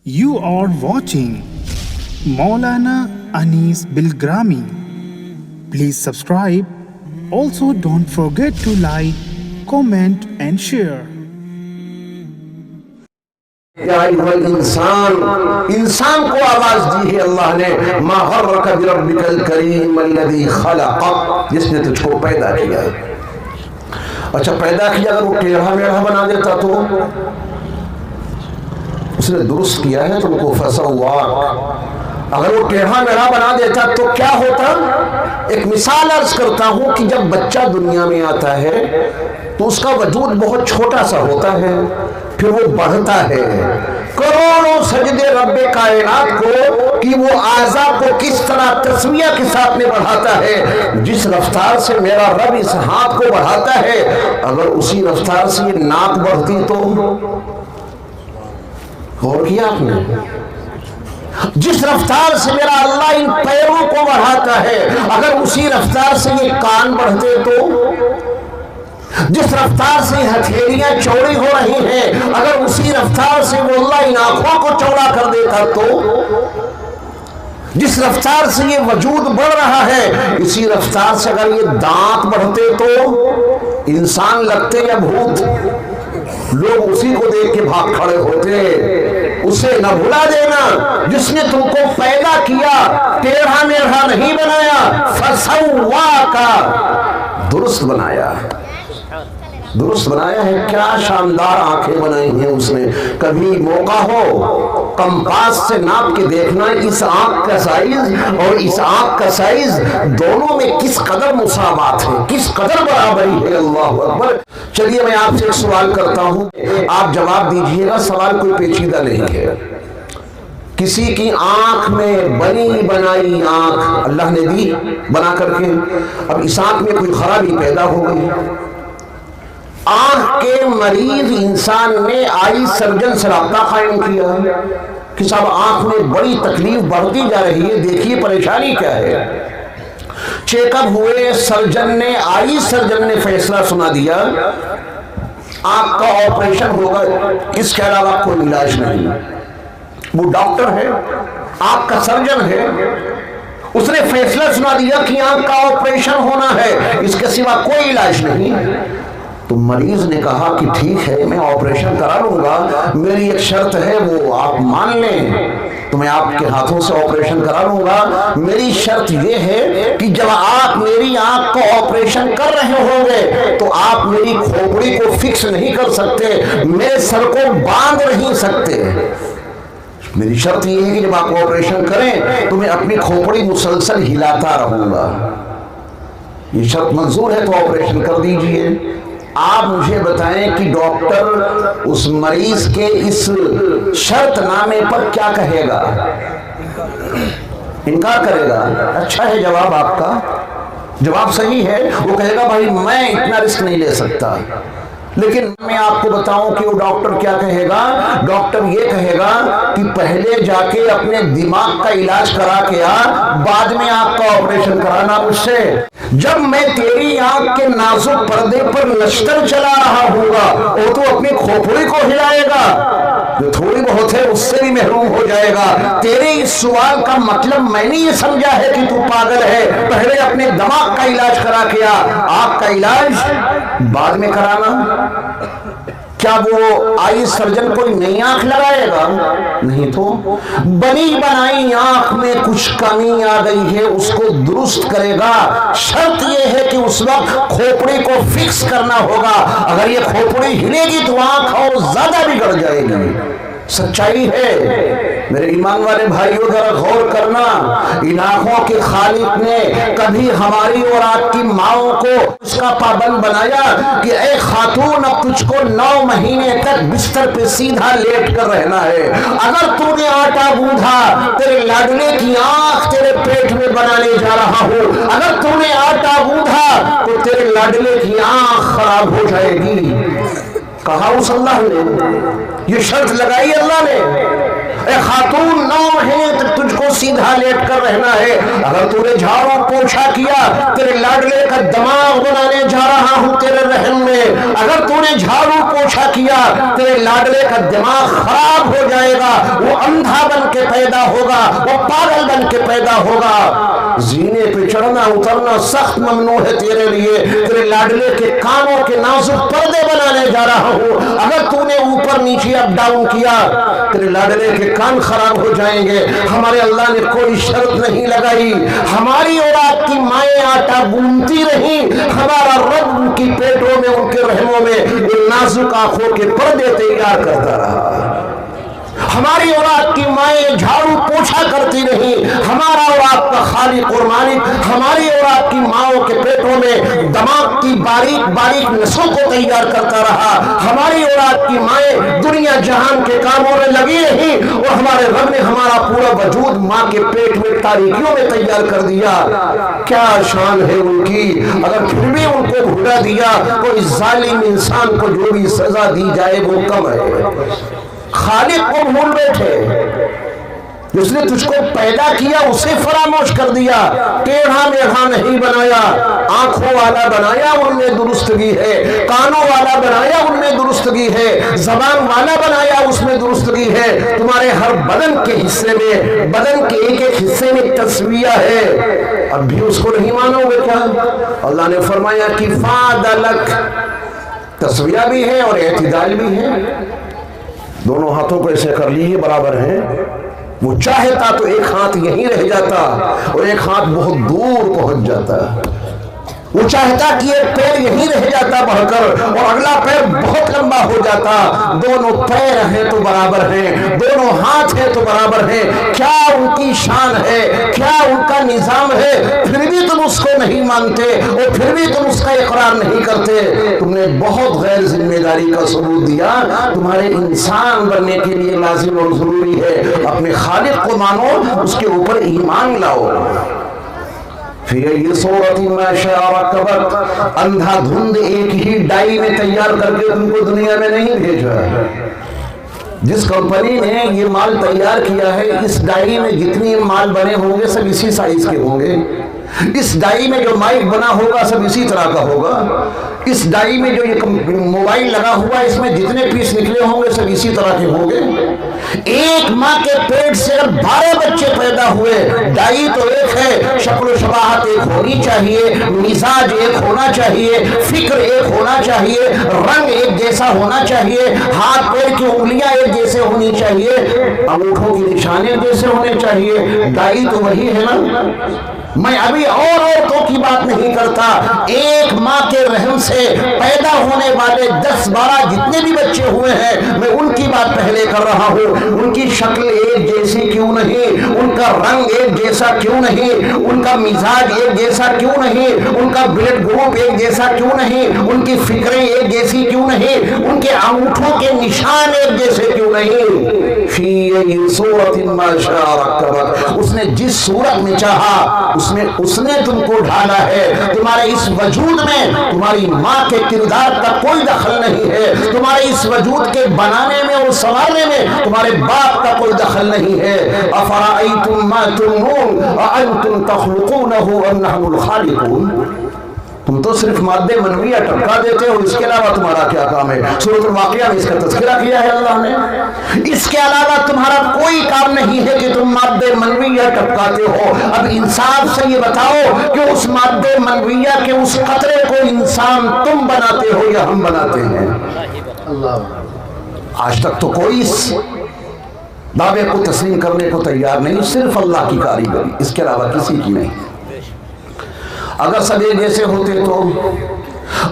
You are watching Maulana Anis Bilgrami. Please subscribe. Also don't forget to like, comment and share. इंसान को आवाज दी है अल्लाह ने, मा गर्रक बिरब्बिकल करीम अल्लज़ी खलक़, जिसने तुझको पैदा किया। अच्छा, पैदा किया, अगर वो टेढ़ा मेढ़ा बना देता तो उसने दुरुस्त किया है तुमको, फसव्वाक। अगर वो टेढ़ा मेढ़ा बना देता तो क्या होता? एक मिसाल अर्ज करता हूं कि जब बच्चा दुनिया में आता है तो उसका वजूद बहुत छोटा सा होता है, फिर वो बढ़ता है। करोड़ों सजदे रब्बे कायनात को कि वो आज़ा को किस तरह तस्वीया के साथ में बढ़ाता है। जिस रफ्तार से मेरा रब इस हाथ को बढ़ाता है, अगर उसी रफ्तार से ये नाक बढ़ती तो गौर किया आपने? जिस रफ्तार से मेरा अल्लाह इन पैरों को बढ़ाता है, अगर उसी रफ्तार से ये कान बढ़ते तो, जिस रफ्तार से हथेलियां चौड़ी हो रही हैं, अगर उसी रफ्तार से वो अल्लाह इन आंखों को चौड़ा कर देता तो, जिस रफ्तार से ये वजूद बढ़ रहा है, इसी रफ्तार से अगर ये दांत बढ़ते तो इंसान लगते या भूत? लोग उसी को देख के भाग खड़े होते। उसे न भुला देना जिसने तुमको पैदा किया, टेढ़ा मेढ़ा नहीं बनाया, फसव्वाका, दुरुस्त बनाया। दुरुस्त बनाया है। क्या शानदार आंखें बनाई हैं उसने। कभी मौका हो कंपास से नाप के देखना इस आंख का साइज और इस आंख का साइज, दोनों में किस कदर मुसावात है, किस कदर बराबरी है। अल्लाह अकबर। चलिए मैं आपसे एक सवाल करता हूं, आप जवाब दीजिएगा। सवाल कोई पेचीदा नहीं है। किसी की आंख में बनी बनाई आंख अल्लाह ने दी बना करके, अब इस आंख में कोई खराबी पैदा हो गई। आंख के मरीज इंसान ने आई सर्जन से राब्ता कायम किया कि साहब आंख में बड़ी तकलीफ बढ़ती जा रही है, देखिए परेशानी क्या है। चेकअप हुए, सर्जन ने फैसला सुना दिया, आंख का ऑपरेशन होगा, इसके अलावा कोई इलाज नहीं। वो डॉक्टर है, आंख का सर्जन है, उसने फैसला सुना दिया कि आंख का ऑपरेशन होना है, इसके सिवा कोई इलाज नहीं। तो मरीज ने कहा कि ठीक है, मैं ऑपरेशन करा लूंगा, मेरी एक शर्त है, वो आप मान लें तो मैं आपके हाथों से ऑपरेशन करा लूंगा। मेरी शर्त ये है कि जब आप मेरी आंख को ऑपरेशन कर रहे होंगे तो आप मेरी खोपड़ी को फिक्स नहीं कर सकते, मेरे सर को बांध नहीं सकते। मेरी शर्त ये है कि जब आप ऑपरेशन करें तो मैं अपनी खोपड़ी मुसलसल हिलाता रहूंगा। ये शर्त मंजूर है तो ऑपरेशन कर दीजिए। आप मुझे बताएं कि डॉक्टर उस मरीज के इस शर्तनामे पर क्या कहेगा? इनकार करेगा। अच्छा है जवाब आपका, जवाब सही है। वो कहेगा भाई मैं इतना रिस्क नहीं ले सकता। लेकिन मैं आपको बताऊं कि वो डॉक्टर क्या कहेगा। डॉक्टर ये कहेगा कि पहले जाके अपने दिमाग का इलाज करा के आ, बाद में आंख का ऑपरेशन कराना मुझसे। जब मैं तेरी आंख के नाजुक पर्दे पर नश्तर चला रहा हूँगा, वो तो अपनी खोपड़ी को हिलाएगा, जो थोड़ी बहुत है उससे भी महरूम हो जाएगा। तेरे इस सवाल का मतलब मैंने ये समझा है कि तू पागल है। पहले अपने दिमाग का इलाज करा के आ, आंख का इलाज बाद में कराना। क्या वो आई सर्जन कोई नई आंख लगाएगा? नहीं तो बनी बनाई आंख में कुछ कमी आ गई है, उसको दुरुस्त करेगा। शर्त यह है कि उस वक्त खोपड़ी को फिक्स करना होगा। अगर ये खोपड़ी हिलेगी तो आंख और ज्यादा बिगड़ जाएगी। सच्चाई है मेरे ईमान वाले भाइयों, जरा गौर करना। इन आंखों के खालिक ने कभी हमारी और आपकी माओं को उसका पाबंद बनाया कि ए खातून, अब तुझको 9 महीने तक बिस्तर पे सीधा लेट कर रहना है। अगर तूने आटा गूंधा, तेरे लाडले की आंख तेरे पेट में बनाने जा रहा हूं। अगर तूने आटा गूंधा तो तेरे लाडले की आंख खराब हो जाएगी। कहा उस अल्लाह ने, ये शर्त लगाई अल्लाह ने, ए खातून 9 महीने तक तुझको सीधा लेट कर रहना है। अगर तूने झाड़ू पोछा किया, तेरे लाडले का दिमाग बनाने जा रहा हूं तेरे रहम में। अगर तूने झाड़ू पोछा किया, तेरे लाडले का दिमाग खराब हो जाएगा। वो अंधा बन के पैदा होगा, वो पागल बन के पैदा होगा। जीने पे चढ़ना उतरना सख्त ममनू है तेरे लिए। तेरे लाडले के कानों के नाजुक पर्दे बनाने जा रहा हूं। अगर तूने ऊपर नीचे अप डाउन किया, तेरे लाडले के कान खराब हो जाएंगे। हमारे अल्लाह ने कोई शर्त नहीं लगाई। हमारी और आपकी माएँ आटा गूंथती रही, हमारा रब उनकी पेटों में, उनके रहमों में इन नाजुक आंखों के पर्दे तैयार करता रहा। हमारी और आपकी माएँ झाड़ू पोछा करती रही। हमारा और आपका खालिक और मालिक हमारी और आपकी माओं के पेटों में दिमाग की बारीक बारीक नसों को तैयार करता रहा। हमारी और आपकी माएँ दुनिया जहान के कामों में लगी रही और हमारे रब ने हमारा पूरा वजूद माँ के पेट में तारीकियों में तैयार कर दिया। क्या शान है उनकी। अगर फिर भी उनको भुला दिया, कोई जालिम इंसान को जो भी सजा दी जाए वो कम है। खालिक को भूल बैठे, जिसने तुझको पैदा किया उसे फरामोश कर दिया। टेढ़ा मेढ़ा नहीं बनाया, आंखों वाला बनाया, उनमें दुरुस्तगी है। कानों वाला बनाया, उनमें दुरुस्तगी है। जबान वाला बनाया, उसमें दुरुस्तगी है। तुम्हारे हर बदन के हिस्से में, बदन के एक एक हिस्से में तस्वीया है। अब भी उसको नहीं मानोगे क्या? अल्लाह ने फरमाया कि फादलक, तस्वीया भी है और एतदाल भी है। दोनों हाथों को ऐसे कर लिए बराबर हैं। वो चाहता तो एक हाथ यहीं रह जाता और एक हाथ बहुत दूर पहुंच जाता। वो चाहता कि एक पैर यहीं रह जाता बढ़कर और अगला पैर बहुत लंबा हो जाता। दोनों पैर हैं तो बराबर हैं, दोनों हाथ हैं तो बराबर हैं। क्या उनकी शान है, क्या उनका निजाम है, फिर भी तुम उसको नहीं मानते और फिर भी तुम उसका इकरार नहीं करते। तुमने बहुत गैर जिम्मेदारी का सबूत दिया। तुम्हारे इंसान बनने के लिए लाजिम और जरूरी है अपने खालिक को मानो, उसके ऊपर ईमान लाओ। फिर ये सूरत में अंधाधुंध एक ही डाई में तैयार करके तुमको दुनिया में नहीं भेजा। जिस कंपनी ने ये माल तैयार किया है, इस डाई में जितने माल बने होंगे सब इसी साइज के होंगे। इस डाई में जो माइक बना होगा सब इसी तरह का होगा। इस डाई में जो ये मोबाइल लगा हुआ है, इसमें जितने पीस निकले होंगे सब इसी तरह के होंगे। एक माँ के पेट से 12 बच्चे पैदा हुए। डाई तो एक है, शक्ल शबाहत एक होनी चाहिए, मिजाज एक होना चाहिए, फिक्र एक होना चाहिए, रंग एक जैसा होना चाहिए, हाथ पैर की उंगलियां एक जैसे होनी चाहिए, अंगूठों की निशाने एक जैसे होने चाहिए। डाई तो वही है ना। मैं अभी और औरतों की बात नहीं करता। एक माँ के रहम से पैदा होने वाले 10-12 जितने भी बच्चे हुए हैं, मैं उनकी बात पहले कर रहा हूँ। उनकी शक्ल एक जैसी क्यों नहीं, उनका रंग एक जैसा क्यों नहीं, उनका मिजाज एक जैसा क्यों नहीं, उनका ब्लड ग्रुप एक जैसा क्यों नहीं, उनकी फिक्रें एक जैसी क्यों नहीं, उनके अंगूठों के निशान एक जैसे क्यों नहीं। उसने जिस सूरत में चाहा उसने तुमको ढाला है। तुम्हारे इस वजूद में तुम्हारी माँ के किरदार का कोई दखल नहीं है। तुम्हारे इस वजूद के बनाने में और संवारने में तुम्हारे बाप का कोई दखल नहीं है। अफराअयतुम मा तुमनून अअंतुम तखलुकूनहु अम नहनुल खालिकून। तुम तो सिर्फ मादे मनविया टपका देते हो, इसके अलावा तुम्हारा क्या काम है? सूरत वाक़िया में इसका तज़किरा किया है अल्लाह ने। इसके अलावा तुम्हारा कोई काम नहीं है कि तुम मादे मनविया टपकाते हो। अब इंसाफ से ये बताओ कि उस मादे मनविया के उस कतरे को इंसान तुम बनाते हो या हम बनाते हैं? आज तक तो कोई इस दावे को तस्लीम करने को तैयार नहीं, सिर्फ अल्लाह की कारीगरी, इसके अलावा किसी की नहीं। अगर सब एक जैसे होते तो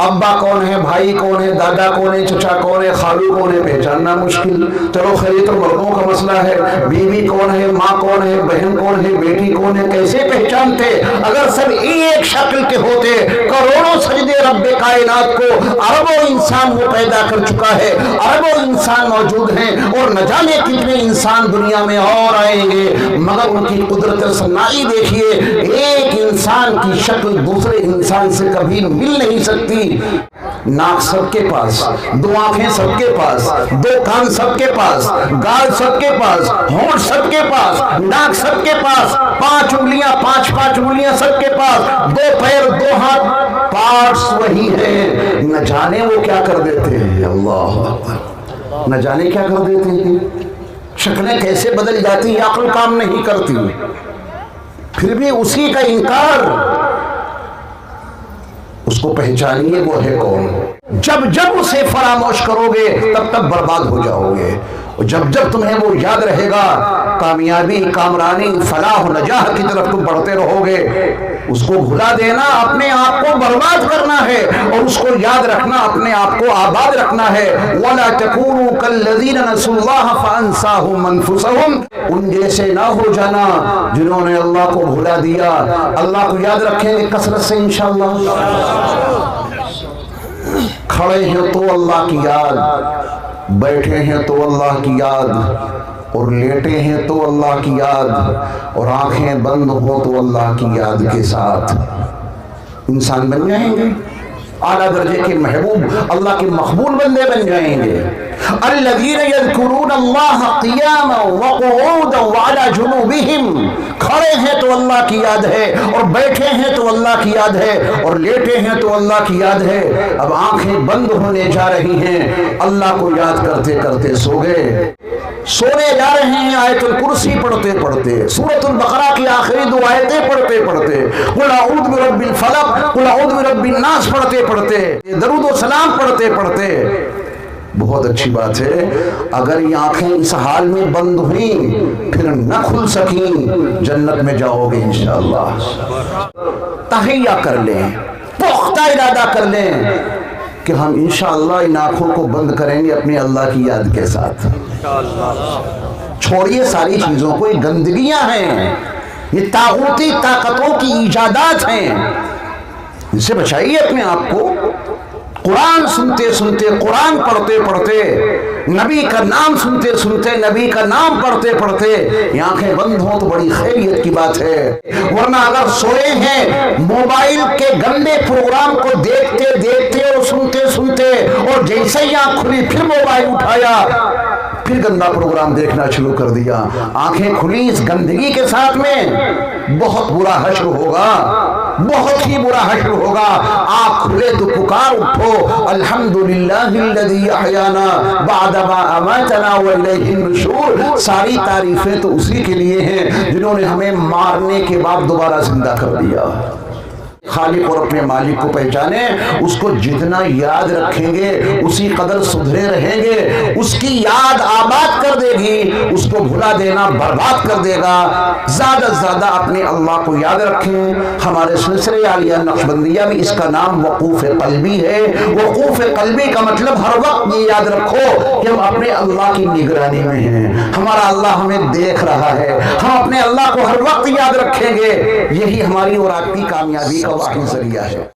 अब्बा कौन है, भाई कौन है, दादा कौन है, चचा कौन है, खालू कौन है, पहचानना मुश्किल। चलो खैर तो मर्दों का मसला है, बीवी कौन है, माँ कौन है, बहन कौन है, बेटी कौन है, कैसे पहचानते? अगर सब एक शक्ल के होते, करोड़ों सजदे रब्बे कायनात को अरबों इंसान वो पैदा कर चुका है, अरबों इंसान मौजूद हैं और न जाने कितने इंसान दुनिया में और आएंगे, मगर उनकी कुदरत सनाई देखिए, एक इंसान की शक्ल दूसरे इंसान से कभी मिल नहीं सकती। नाक सबके पास, 2 आंखें सबके पास, 2 कान सबके पास, गाल सबके पास, होंठ सबके पास, नाक सबके पास, 5 उंगलियां 5-5 उंगलियां सबके पास, 2 पैर 2 हाथ, पार्ट्स वही है। न जाने वो क्या कर देते हैं, अल्लाह न जाने क्या कर देते हैं। शक्लें कैसे बदल जाती है, अक्ल काम नहीं करती, फिर भी उसी का इनकार। उसको पहचानिए वो है कौन। जब जब उसे फरामोश करोगे तब तब बर्बाद हो जाओगे, और जब जब तुम्हें वो याद रहेगा कामयाबी, कामरानी, फलाह, नजाह की तरफ तुम बढ़ते रहोगे। उसको भुला देना अपने आप को बर्बाद करना है, और उसको याद रखना अपने आप को आबाद रखना है। वला तकूनु कल्लज़ीना नसुल्लाह फअंसाहुम अनफुसहुम, उन जैसे ना हो जाना जिन्होंने अल्लाह को भुला दिया। अल्लाह को याद रखेंगे कसरत से इंशाअल्लाह। खड़े हैं तो अल्लाह की याद, बैठे हैं तो अल्लाह की याद, और लेटे हैं तो अल्लाह की याद, और आंखें बंद हो तो अल्लाह की याद के साथ इंसान बन जाएंगे। आला दर्जे के महबूब, अल्लाह के मकबूल बंदे बन जाएंगे। अल्लज़ीना यज़कुरून अल्लाह क़ियामन व क़ुऊदन व अला जुनूबिहिम, खड़े हैं तो अल्लाह की याद है, और बैठे हैं तो अल्लाह की याद है, और लेटे हैं तो अल्लाह की याद है। अब आंखें बंद होने जा रही हैं, अल्लाह को याद करते करते सो गए। सोने जा रहे हैं आयतुल कुर्सी पढ़ते पढ़ते, सूरतुल बकरा की आखिरी दो आयतें पढ़ते पढ़ते, कुल अऊज़ु बिरब्बिल फलक, कुल अऊज़ु बिरब्बिन नास पढ़ते पढ़ते, दरूद व सलाम पढ़ते पढ़ते। बहुत अच्छी बात है, अगर ये आंखें इस हाल में बंद हुई फिर न खुल सकी, जन्नत में जाओगे इंशाअल्लाह। तहैया कर लें, पुख्ता इरादा कर लें कि हम इंशाअल्लाह इन आंखों को बंद करेंगे अपने अल्लाह की याद के साथ। छोड़िए सारी चीजों को, ये गंदगियां हैं, ये तागूती ताकतों की इजादात हैं, इनसे बचाइए अपने आप को। कुरान सुनते सुनते, कुरान पढ़ते पढ़ते, नबी का नाम सुनते सुनते, नबी का नाम पढ़ते पढ़ते आंखें बंद हो तो बड़ी खैरियत की बात है। वरना अगर सोए हैं मोबाइल के गंदे प्रोग्राम को देखते देखते और सुनते सुनते, और जैसे ही आंख खुली फिर मोबाइल उठाया, फिर गंदा प्रोग्राम देखना शुरू कर दिया, आंखें खुली इस गंदगी के साथ में, बहुत बुरा हश्र होगा, बहुत ही बुरा हश्र होगा। आंख खुले तो पुकार उठो, अल्हम्दुलिल्लाहिल्लज़ी अहयाना बअदा मा अमातना व इलैहि नुशूर। सारी तारीफें तो उसी के लिए हैं जिन्होंने हमें मारने के बाद दोबारा जिंदा कर दिया। खालिक और अपने मालिक को पहचाने, उसको जितना याद रखेंगे उसी कदर सुधरे रहेंगे। उसकी याद आबाद कर देगी, उसको भुला देना बर्बाद कर देगा। ज्यादा से ज्यादा अपने अल्लाह को याद रखें। हमारे सिलसिले आलिया नक्शबंदिया में इसका नाम वकूफ कल्बी है। वकूफ कल्बी का मतलब हर वक्त ये याद रखो कि हम अपने अल्लाह की निगरानी में हैं, हमारा अल्लाह हमें देख रहा है। हम अपने अल्लाह को हर वक्त याद रखेंगे, यही हमारी और आपकी कामयाबी का वाकई जरिया है।